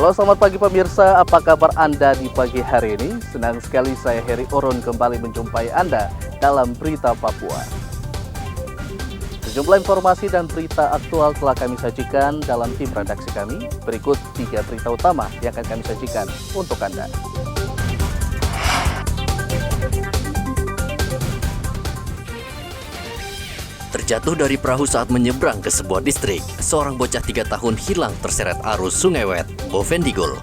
Halo, selamat pagi pemirsa, apa kabar Anda di pagi hari ini? Senang sekali saya Heri Orun kembali menjumpai Anda dalam Berita Papua. Sejumlah informasi dan berita aktual telah kami sajikan dalam tim redaksi kami. Berikut 3 berita utama yang akan kami sajikan untuk Anda. Terjatuh dari perahu saat menyeberang ke sebuah distrik, seorang bocah 3 tahun hilang terseret arus Sungai Wet, Bovendigul.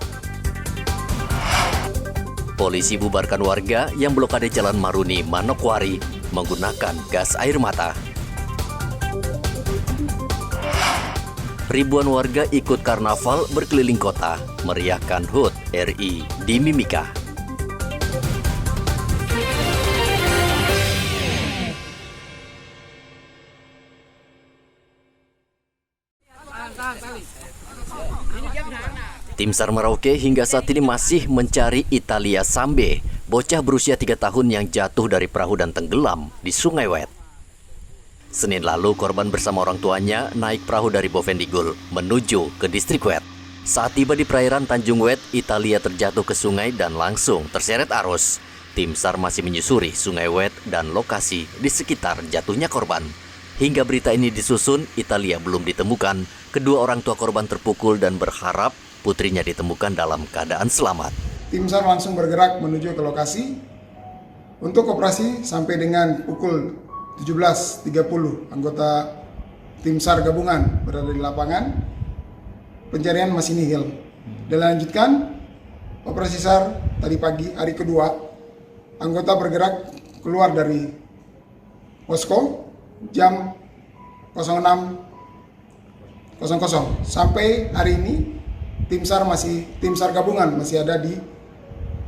Polisi bubarkan warga yang blokade Jalan Maruni, Manokwari menggunakan gas air mata. Ribuan warga ikut karnaval berkeliling kota, meriahkan HUT RI di Mimika. Tim SAR Merauke hingga saat ini masih mencari Italia Sambe, bocah berusia 3 tahun yang jatuh dari perahu dan tenggelam di Sungai Wet. Senin lalu, korban bersama orang tuanya naik perahu dari Bovendigul menuju ke distrik Wet. Saat tiba di perairan Tanjung Wet, Italia terjatuh ke sungai dan langsung terseret arus. Tim SAR masih menyusuri Sungai Wet dan lokasi di sekitar jatuhnya korban. Hingga berita ini disusun, Italia belum ditemukan. Kedua orang tua korban terpukul dan berharap putrinya ditemukan dalam keadaan selamat. Tim SAR langsung bergerak menuju ke lokasi untuk operasi sampai dengan pukul 17.30. Anggota tim SAR gabungan berada di lapangan. Pencarian masih nihil. Dilanjutkan operasi SAR tadi pagi hari kedua. Anggota bergerak keluar dari posko jam 06.00 sampai hari ini. Tim SAR gabungan masih ada di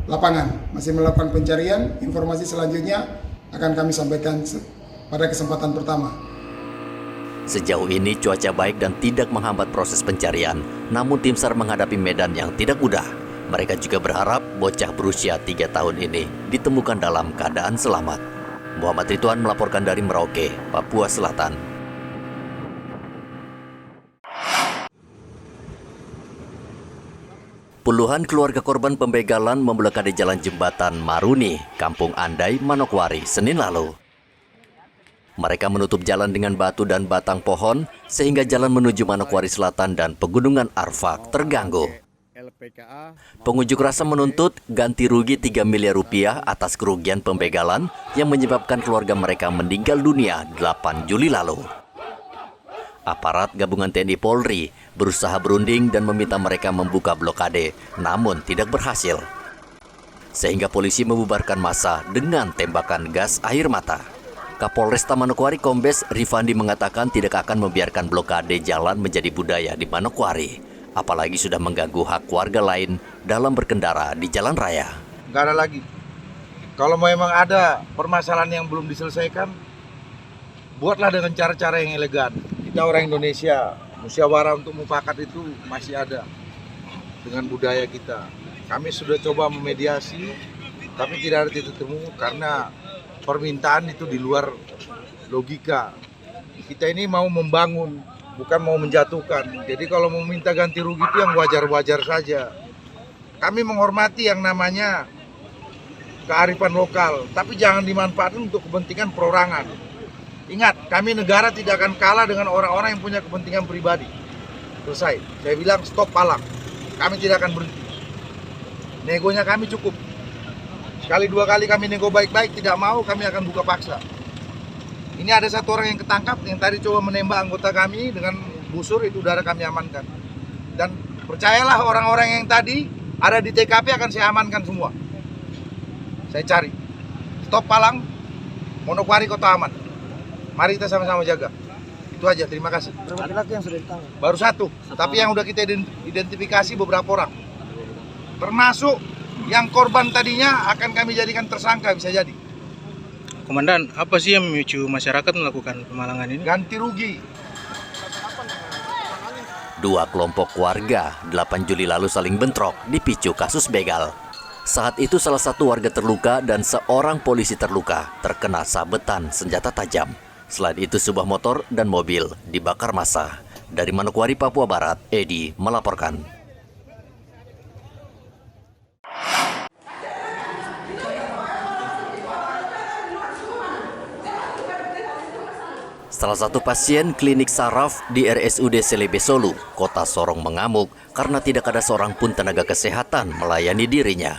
lapangan, masih melakukan pencarian. Informasi selanjutnya akan kami sampaikan pada kesempatan pertama. Sejauh ini cuaca baik dan tidak menghambat proses pencarian, namun tim SAR menghadapi medan yang tidak mudah. Mereka juga berharap bocah berusia 3 tahun ini ditemukan dalam keadaan selamat. Muhammad Ridwan melaporkan dari Merauke, Papua Selatan. Puluhan keluarga korban pembegalan memblokade jalan jembatan Maruni, Kampung Andai, Manokwari, Senin lalu. Mereka menutup jalan dengan batu dan batang pohon sehingga jalan menuju Manokwari Selatan dan Pegunungan Arfak terganggu. Pengunjuk rasa menuntut ganti rugi 3 miliar rupiah atas kerugian pembegalan yang menyebabkan keluarga mereka meninggal dunia 8 Juli lalu. Aparat gabungan TNI Polri berusaha berunding dan meminta mereka membuka blokade, namun tidak berhasil. Sehingga polisi membubarkan massa dengan tembakan gas air mata. Kapolresta Manokwari Kombes Rifandi mengatakan tidak akan membiarkan blokade jalan menjadi budaya di Manokwari, apalagi sudah mengganggu hak warga lain dalam berkendara di jalan raya. Nggak ada lagi. Kalau memang ada permasalahan yang belum diselesaikan, buatlah dengan cara-cara yang elegan. Kita orang Indonesia, musyawarah untuk mufakat itu masih ada dengan budaya kita. Kami sudah coba memediasi, tapi tidak ada titik temu karena permintaan itu di luar logika. Kita ini mau membangun, bukan mau menjatuhkan. Jadi kalau mau minta ganti rugi itu yang wajar-wajar saja. Kami menghormati yang namanya kearifan lokal, tapi jangan dimanfaatkan untuk kepentingan perorangan. Ingat, kami negara tidak akan kalah dengan orang-orang yang punya kepentingan pribadi. Selesai. Saya bilang stop palang. Kami tidak akan berhenti. Negonya kami cukup. Sekali 2 kali kami nego baik-baik, tidak mau, kami akan buka paksa. Ini ada 1 orang yang ketangkap, yang tadi coba menembak anggota kami dengan busur, itu udara kami amankan. Dan percayalah orang-orang yang tadi ada di TKP akan saya amankan semua. Saya cari. Stop palang, Manokwari kota aman. Mari kita sama-sama jaga. Itu aja, terima kasih. Berapa laki yang sudah ditangkap? Baru 1, tapi yang udah kita identifikasi beberapa orang. Termasuk yang korban tadinya akan kami jadikan tersangka, bisa jadi. Komandan, apa sih yang memicu masyarakat melakukan pemalangan ini? Ganti rugi. 2 kelompok warga 8 Juli lalu saling bentrok dipicu kasus begal. Saat itu salah satu warga terluka dan seorang polisi terluka terkena sabetan senjata tajam. Selain itu, sebuah motor dan mobil dibakar massa. Dari Manokwari, Papua Barat, Edi melaporkan. Salah satu pasien klinik saraf di RSUD Selebe Solu, Kota Sorong mengamuk karena tidak ada seorang pun tenaga kesehatan melayani dirinya.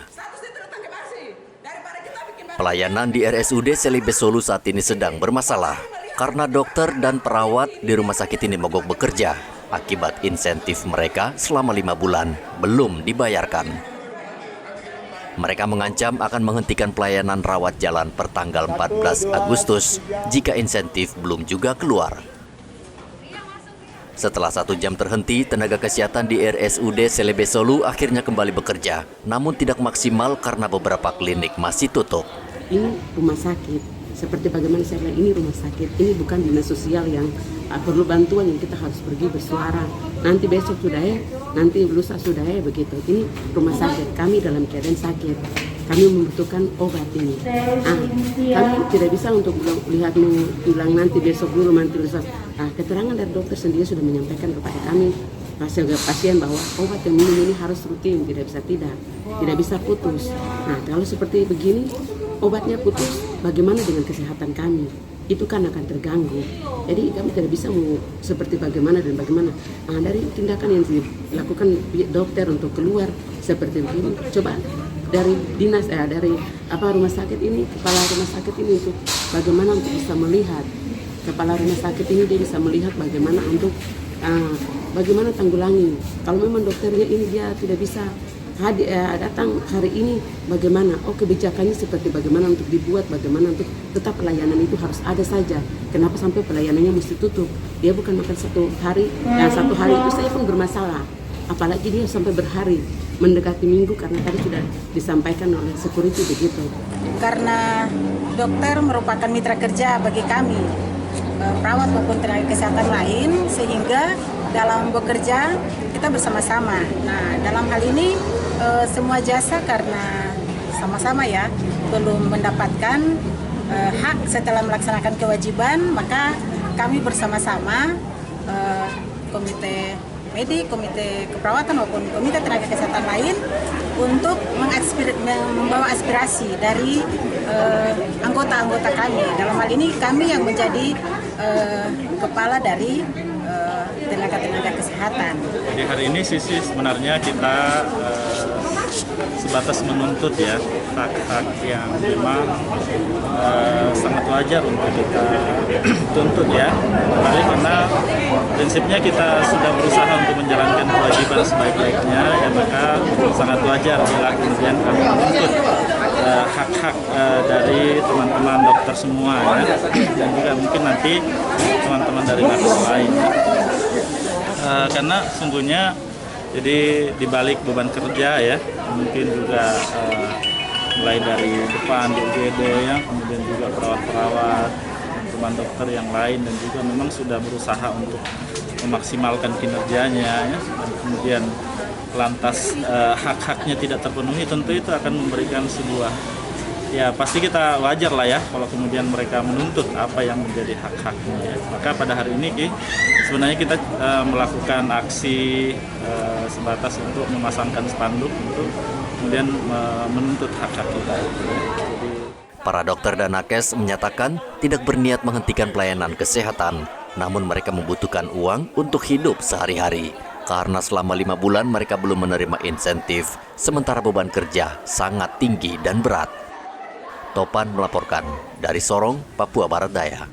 Pelayanan di RSUD Selebe Solu saat ini sedang bermasalah karena dokter dan perawat di rumah sakit ini mogok bekerja akibat insentif mereka selama 5 bulan belum dibayarkan. Mereka mengancam akan menghentikan pelayanan rawat jalan per tanggal 14 Agustus jika insentif belum juga keluar. Setelah 1 jam terhenti, tenaga kesehatan di RSUD Selebe Solu akhirnya kembali bekerja, namun tidak maksimal karena beberapa klinik masih tutup. Ini rumah sakit, seperti bagaimana saya bilang, ini rumah sakit, ini bukan dinas sosial yang perlu bantuan yang kita harus pergi bersuara. Nanti besok sudah nanti lusa sudah begitu. Ini rumah sakit, kami dalam keadaan sakit, kami membutuhkan obat ini. Kami tidak bisa untuk bilang nanti besok dulu, nanti lusa. Keterangan dari dokter sendiri sudah menyampaikan kepada kami pasien bahwa obat yang minum ini harus rutin, tidak bisa putus. Nah, kalau seperti begini, obatnya putus, bagaimana dengan kesehatan kami? Itu kan akan terganggu. Jadi kami tidak bisa seperti bagaimana dan bagaimana. Dari tindakan yang dilakukan dokter untuk keluar seperti begini, coba dari dinas dari rumah sakit ini, kepala rumah sakit ini untuk bagaimana untuk bisa melihat. Kepala rumah sakit ini dia bisa melihat bagaimana untuk bagaimana tanggulangi. Kalau memang dokternya ini dia tidak bisa datang hari ini, bagaimana? Kebijakannya seperti bagaimana untuk dibuat, bagaimana untuk tetap pelayanan itu harus ada saja. Kenapa sampai pelayanannya mesti tutup? Dia bukan makan 1 hari, 1 hari itu saya pun bermasalah. Apalagi dia sampai berhari, mendekati minggu karena tadi sudah disampaikan oleh security begitu. Karena dokter merupakan mitra kerja bagi kami, perawat maupun tenaga kesehatan lain, sehingga dalam bekerja kita bersama-sama. Nah, dalam hal ini semua jasa karena sama-sama belum mendapatkan hak setelah melaksanakan kewajiban, maka kami bersama-sama komite medik, komite keperawatan maupun komite tenaga kesehatan lain untuk membawa aspirasi dari anggota-anggota kami. Dalam hal ini kami yang menjadi kepala dari tenaga kesehatan. Jadi hari ini sisi sebenarnya kita sebatas menuntut hak-hak yang memang sangat wajar untuk kita tuntut karena prinsipnya kita sudah berusaha untuk menjalankan kewajiban sebaik-baiknya, maka sangat wajar bila kemudian kami menuntut hak-hak dari teman-teman dokter semua dan juga mungkin nanti teman-teman dari nakes lain. Karena sungguhnya jadi dibalik beban kerja mungkin juga mulai dari depan di UGD kemudian juga perawat-perawat, teman dokter yang lain dan juga memang sudah berusaha untuk memaksimalkan kinerjanya dan kemudian lantas hak-haknya tidak terpenuhi, tentu itu akan memberikan sebuah pasti kita wajar kalau kemudian mereka menuntut apa yang menjadi hak-haknya. Maka pada hari ini sebenarnya kita melakukan aksi sebatas untuk memasangkan spanduk untuk kemudian menuntut hak-hak kita. Para dokter dan nakes menyatakan tidak berniat menghentikan pelayanan kesehatan, namun mereka membutuhkan uang untuk hidup sehari-hari. Karena selama 5 bulan mereka belum menerima insentif, sementara beban kerja sangat tinggi dan berat. Topan melaporkan dari Sorong, Papua Barat Daya.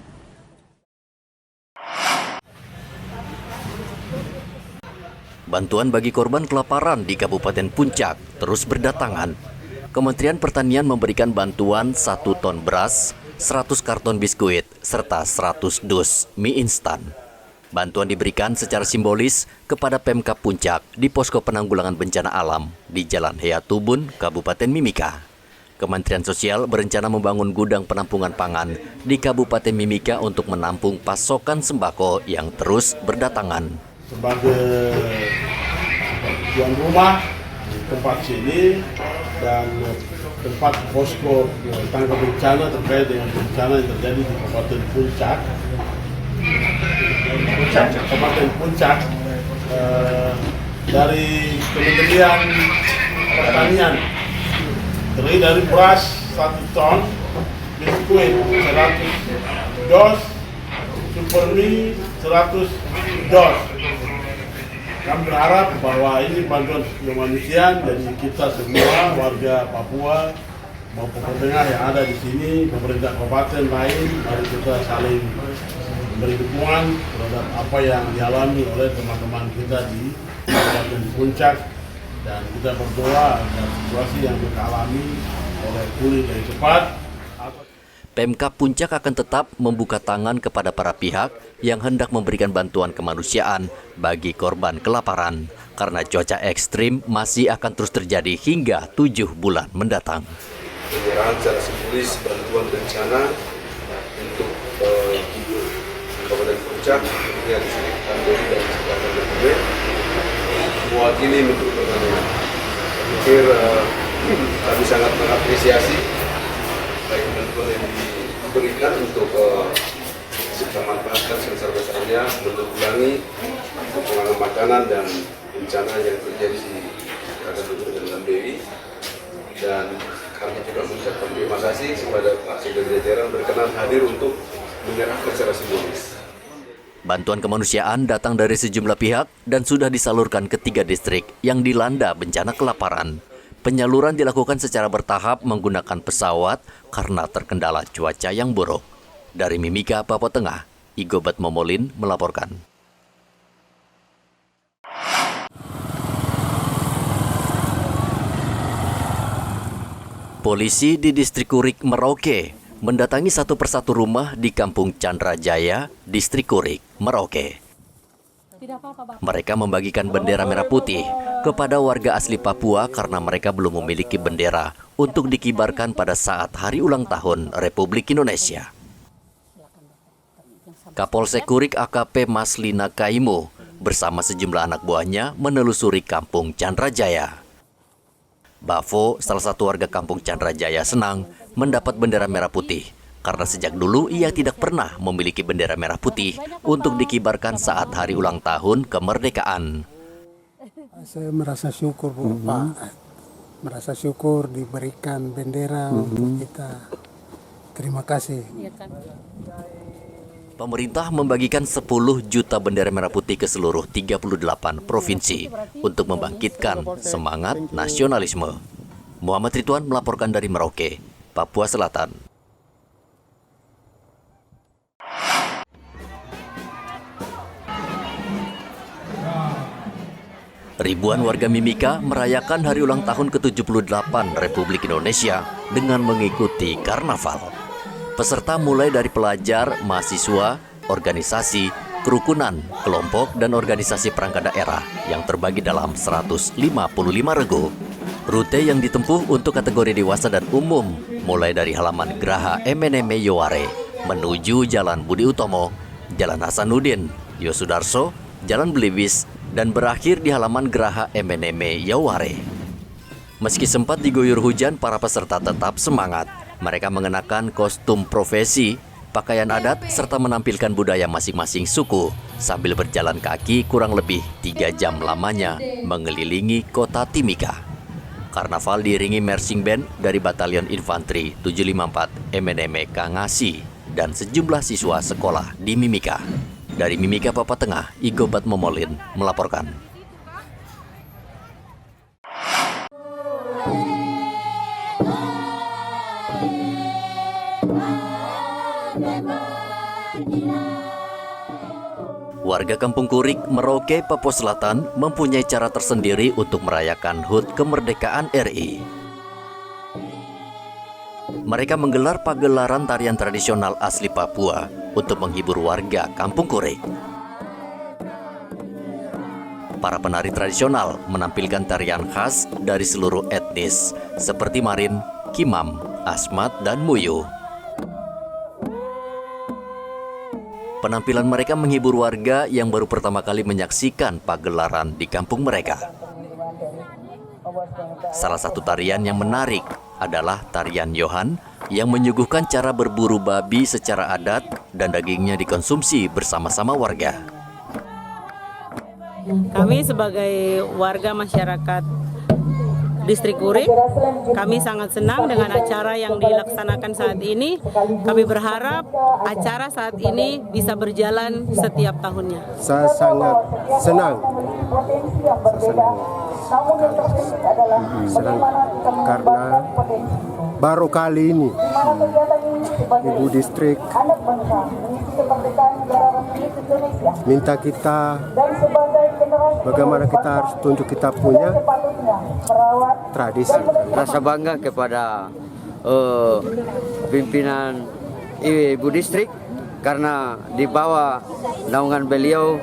Bantuan bagi korban kelaparan di Kabupaten Puncak terus berdatangan. Kementerian Pertanian memberikan bantuan 1 ton beras, 100 karton biskuit, serta 100 dus mie instan. Bantuan diberikan secara simbolis kepada Pemkab Puncak di posko penanggulangan bencana alam di Jalan Heatubun, Kabupaten Mimika. Kementerian Sosial berencana membangun gudang penampungan pangan di Kabupaten Mimika untuk menampung pasokan sembako yang terus berdatangan. Sebagai tuan rumah di tempat sini dan tempat posko tangga bencana terkait dengan bencana yang terjadi di Kabupaten Puncak, dari Kementerian Pertanian terdiri dari beras 1 ton, biskuit 100 dos, Super Mie 100 dos. Kami berharap bahwa ini bantuan kemanusiaan, jadi kita semua warga Papua maupun Papua Tengah yang ada di sini, pemerintah kabupaten lain, mari kita saling memberi dukungan terhadap apa yang dialami oleh teman-teman kita di Kabupaten Puncak, dan kita berdoa agar situasi yang kita alami oleh pulih dari cepat. Pemkab Puncak akan tetap membuka tangan kepada para pihak yang hendak memberikan bantuan kemanusiaan bagi korban kelaparan, karena cuaca ekstrim masih akan terus terjadi hingga 7 bulan mendatang. Penyerahan secara simbolis bantuan bencana untuk Kabupaten Puncak, khususnya di sini Kandori dan sekitar Kandori, mewakili Menteri Pertanian. Saya pikir kami sangat mengapresiasi baik bantuan yang diberikan untuk kita manfaatkan sebesar-besarnya menanggulangi kekurangan makanan dan bencana yang terjadi di Kandori dan Kandori. Dan kami juga mengucapkan terima kasih kepada Pak Sekda Jajaran berkenan hadir untuk menyerahkan secara simbolis. Bantuan kemanusiaan datang dari sejumlah pihak dan sudah disalurkan ke 3 distrik yang dilanda bencana kelaparan. Penyaluran dilakukan secara bertahap menggunakan pesawat karena terkendala cuaca yang buruk. Dari Mimika, Papua Tengah, Igobat Momolin melaporkan. Polisi di distrik Kurik, Merauke, mendatangi satu persatu rumah di Kampung Candrajaya, distrik Kurik, Merauke. Mereka membagikan bendera merah putih kepada warga asli Papua karena mereka belum memiliki bendera untuk dikibarkan pada saat hari ulang tahun Republik Indonesia. Kapolsek Kurik AKP Maslina Kaimu bersama sejumlah anak buahnya menelusuri Kampung Candrajaya. Bavo, salah satu warga Kampung Candrajaya, senang mendapat bendera merah putih karena sejak dulu ia tidak pernah memiliki bendera merah putih untuk dikibarkan saat hari ulang tahun kemerdekaan. Saya merasa syukur, Pak. Merasa syukur diberikan bendera untuk kita. Terima kasih. Pemerintah membagikan 10 juta bendera merah putih ke seluruh 38 provinsi untuk membangkitkan semangat nasionalisme. Muhammad Ridwan melaporkan dari Merauke, Papua Selatan. Ribuan warga Mimika merayakan hari ulang tahun ke-78 Republik Indonesia dengan mengikuti karnaval. Peserta mulai dari pelajar, mahasiswa, organisasi, kerukunan, kelompok, dan organisasi perangkat daerah yang terbagi dalam 155 regu. Rute yang ditempuh untuk kategori dewasa dan umum mulai dari halaman Geraha MNM Yoware menuju Jalan Budi Utomo, Jalan Hasanuddin, Yosudarso, Jalan Belibis, dan berakhir di halaman Geraha MNM Yoware. Meski sempat diguyur hujan, para peserta tetap semangat. Mereka mengenakan kostum profesi, pakaian adat, serta menampilkan budaya masing-masing suku sambil berjalan kaki kurang lebih 3 jam lamanya mengelilingi kota Timika. Karnaval diiringi marching band dari Batalion Infanteri 754 MNM Kangasi dan sejumlah siswa sekolah di Mimika. Dari Mimika, Papua Tengah, Igobat Momolin melaporkan. Warga Kampung Kurik, Merauke, Papua Selatan mempunyai cara tersendiri untuk merayakan HUT kemerdekaan RI. Mereka menggelar pagelaran tarian tradisional asli Papua untuk menghibur warga Kampung Kurik. Para penari tradisional menampilkan tarian khas dari seluruh etnis seperti Marin, Kimam, Asmat, dan Muyu. Penampilan mereka menghibur warga yang baru pertama kali menyaksikan pagelaran di kampung mereka. Salah satu tarian yang menarik adalah tarian Yohan yang menyuguhkan cara berburu babi secara adat dan dagingnya dikonsumsi bersama-sama warga. Kami sebagai warga masyarakat Distrik Urik. Kami sangat senang dengan acara yang dilaksanakan saat ini. Kami berharap acara saat ini bisa berjalan setiap tahunnya. Saya sangat senang. Senang karena baru kali ini Ibu Distrik minta kita bagaimana kita harus tunjuk kita punya tradisi. Rasa bangga kepada pimpinan Ibu Distrik karena di bawah naungan beliau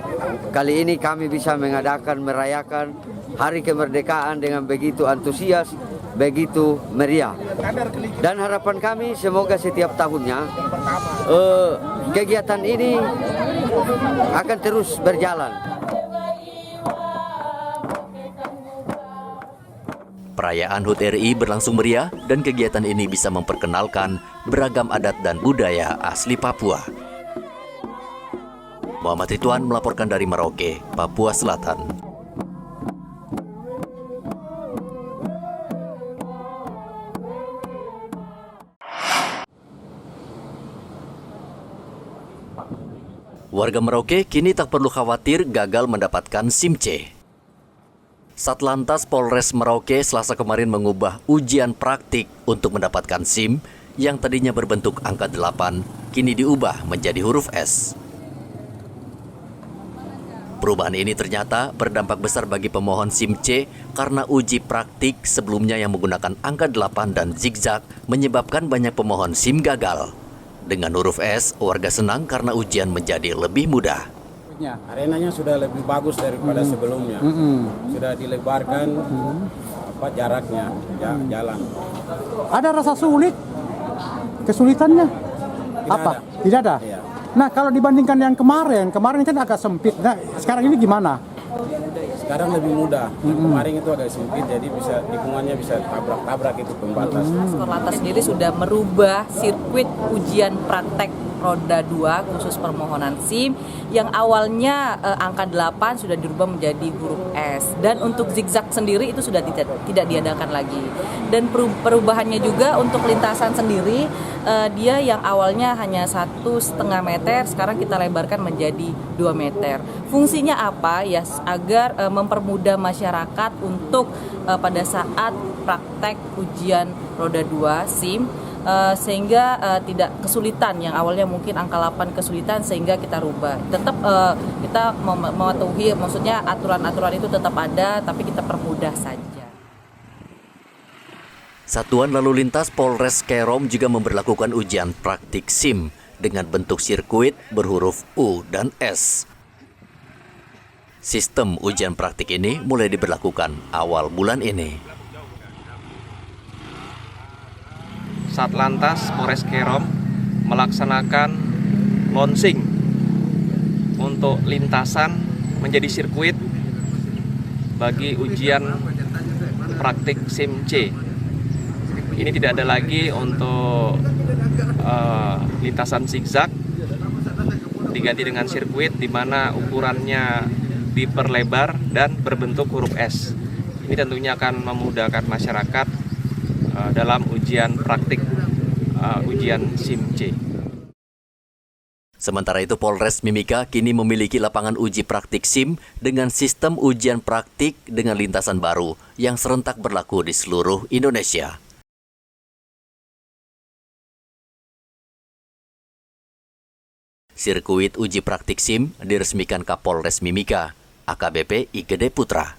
kali ini kami bisa merayakan Hari Kemerdekaan dengan begitu antusias, begitu meriah. Dan harapan kami semoga setiap tahunnya kegiatan ini akan terus berjalan. Perayaan HUT RI berlangsung meriah dan kegiatan ini bisa memperkenalkan beragam adat dan budaya asli Papua. Muhammad Ridwan melaporkan dari Merauke, Papua Selatan. Warga Merauke kini tak perlu khawatir gagal mendapatkan SIM C. Satlantas Polres Merauke Selasa kemarin mengubah ujian praktik untuk mendapatkan SIM yang tadinya berbentuk angka 8, kini diubah menjadi huruf S. Perubahan ini ternyata berdampak besar bagi pemohon SIM C karena uji praktik sebelumnya yang menggunakan angka 8 dan zigzag menyebabkan banyak pemohon SIM gagal. Dengan huruf S, warga senang karena ujian menjadi lebih mudah. Arenanya sudah lebih bagus daripada sebelumnya. Sudah dilebarkan jaraknya, jalan. Ada rasa sulit? Kesulitannya? Tidak ada? Iya. Nah, kalau dibandingkan yang kemarin kan agak sempit. Nah, sekarang ini gimana? Sekarang lebih mudah. Kemarin itu agak sempit, jadi tikungannya bisa tabrak-tabrak itu pembatas. Korlantas sendiri sudah merubah sirkuit ujian praktek roda 2 khusus permohonan SIM yang awalnya angka 8 sudah dirubah menjadi huruf S, dan untuk zigzag sendiri itu sudah tidak diadakan lagi. Dan perubahannya juga untuk lintasan sendiri, dia yang awalnya hanya 1,5 meter sekarang kita lebarkan menjadi 2 meter. Fungsinya apa? Ya agar mempermudah masyarakat untuk pada saat praktek ujian roda 2 SIM, sehingga tidak kesulitan, yang awalnya mungkin angka 8 kesulitan sehingga kita rubah. Tetap kita mematuhi, maksudnya aturan-aturan itu tetap ada, tapi kita permudah saja. Satuan Lalu Lintas Polres Kerom juga memberlakukan ujian praktik SIM dengan bentuk sirkuit berhuruf U dan S. Sistem ujian praktik ini mulai diberlakukan awal bulan ini. Satlantas Polres Kerom melaksanakan launching untuk lintasan menjadi sirkuit bagi ujian praktik SIM C. Ini tidak ada lagi untuk lintasan zigzag, diganti dengan sirkuit di mana ukurannya diperlebar dan berbentuk huruf S. Ini tentunya akan memudahkan masyarakat dalam ujian praktik ujian SIM C. Sementara itu Polres Mimika kini memiliki lapangan uji praktik SIM dengan sistem ujian praktik dengan lintasan baru yang serentak berlaku di seluruh Indonesia. Sirkuit uji praktik SIM diresmikan Kapolres Mimika, AKBP Igede Putra.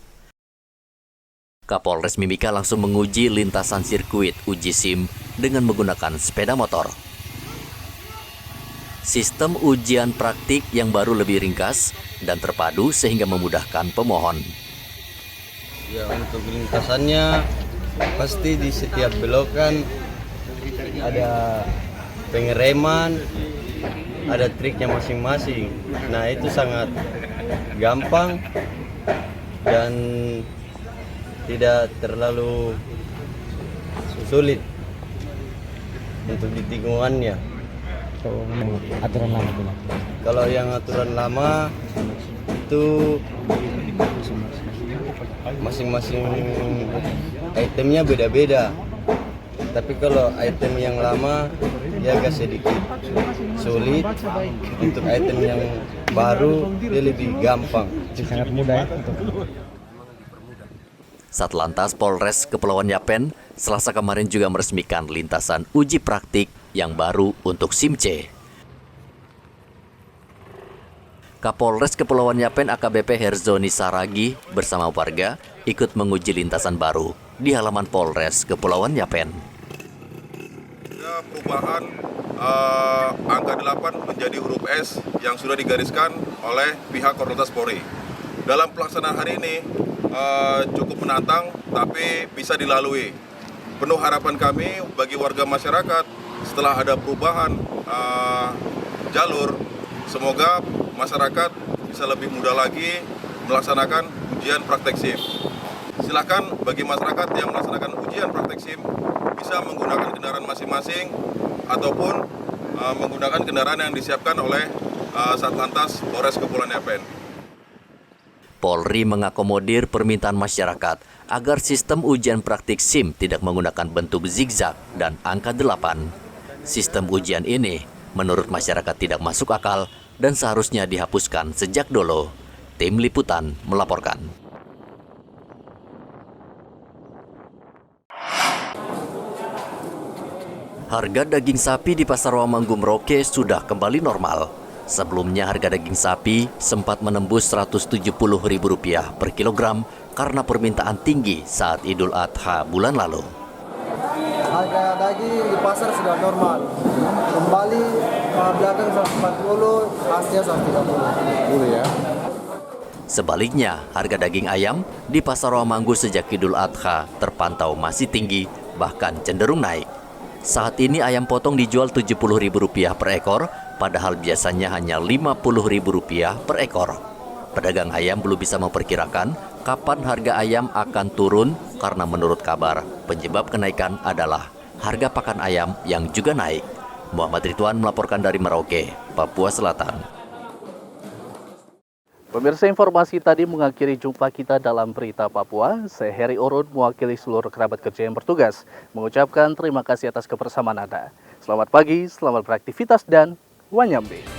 Kapolres Mimika langsung menguji lintasan sirkuit uji SIM dengan menggunakan sepeda motor. Sistem ujian praktik yang baru lebih ringkas dan terpadu sehingga memudahkan pemohon. Ya, untuk lintasannya pasti di setiap belokan ada pengereman, ada triknya masing-masing. Nah, itu sangat gampang dan tidak terlalu sulit untuk di tikungannya. Aturan lama itu. Kalau yang aturan lama itu masing-masing itemnya beda-beda. Tapi kalau item yang lama dia agak sedikit sulit, untuk item yang baru dia lebih gampang. Sangat mudah ya untuk Satlantas Polres Kepulauan Yapen Selasa kemarin juga meresmikan lintasan uji praktik yang baru untuk SIM C. Kapolres Kepulauan Yapen AKBP Herzoni Saragi bersama warga ikut menguji lintasan baru di halaman Polres Kepulauan Yapen. Perubahan angka 8 menjadi huruf S yang sudah digariskan oleh pihak Korlantas Polri. Dalam pelaksanaan hari ini cukup menantang tapi bisa dilalui. Penuh harapan kami bagi warga masyarakat setelah ada perubahan jalur, semoga masyarakat bisa lebih mudah lagi melaksanakan ujian praktek SIM. Silakan bagi masyarakat yang melaksanakan ujian praktek SIM bisa menggunakan kendaraan masing-masing ataupun menggunakan kendaraan yang disiapkan oleh Satlantas Polres Kepulauan Yapen. Polri mengakomodir permintaan masyarakat agar sistem ujian praktik SIM tidak menggunakan bentuk zigzag dan angka 8. Sistem ujian ini menurut masyarakat tidak masuk akal dan seharusnya dihapuskan sejak dulu. Tim Liputan melaporkan. Harga daging sapi di Pasar Wamanggu Merauke sudah kembali normal. Sebelumnya harga daging sapi sempat menembus Rp170.000 per kilogram karena permintaan tinggi saat Idul Adha bulan lalu. Harga daging di pasar sudah normal. Kembali belakang 140, aslinya 130 ya. Sebaliknya, harga daging ayam di Pasar Wamanggu sejak Idul Adha terpantau masih tinggi, bahkan cenderung naik. Saat ini ayam potong dijual Rp70.000 per ekor, padahal biasanya hanya Rp50.000 per ekor. Pedagang ayam belum bisa memperkirakan kapan harga ayam akan turun karena menurut kabar, penyebab kenaikan adalah harga pakan ayam yang juga naik. Muhammad Ridwan melaporkan dari Merauke, Papua Selatan. Pemirsa, informasi tadi mengakhiri jumpa kita dalam Berita Papua. Saya Heri Orun mewakili seluruh kerabat kerja yang bertugas mengucapkan terima kasih atas kebersamaan Anda. Selamat pagi, selamat beraktivitas dan wanyambe.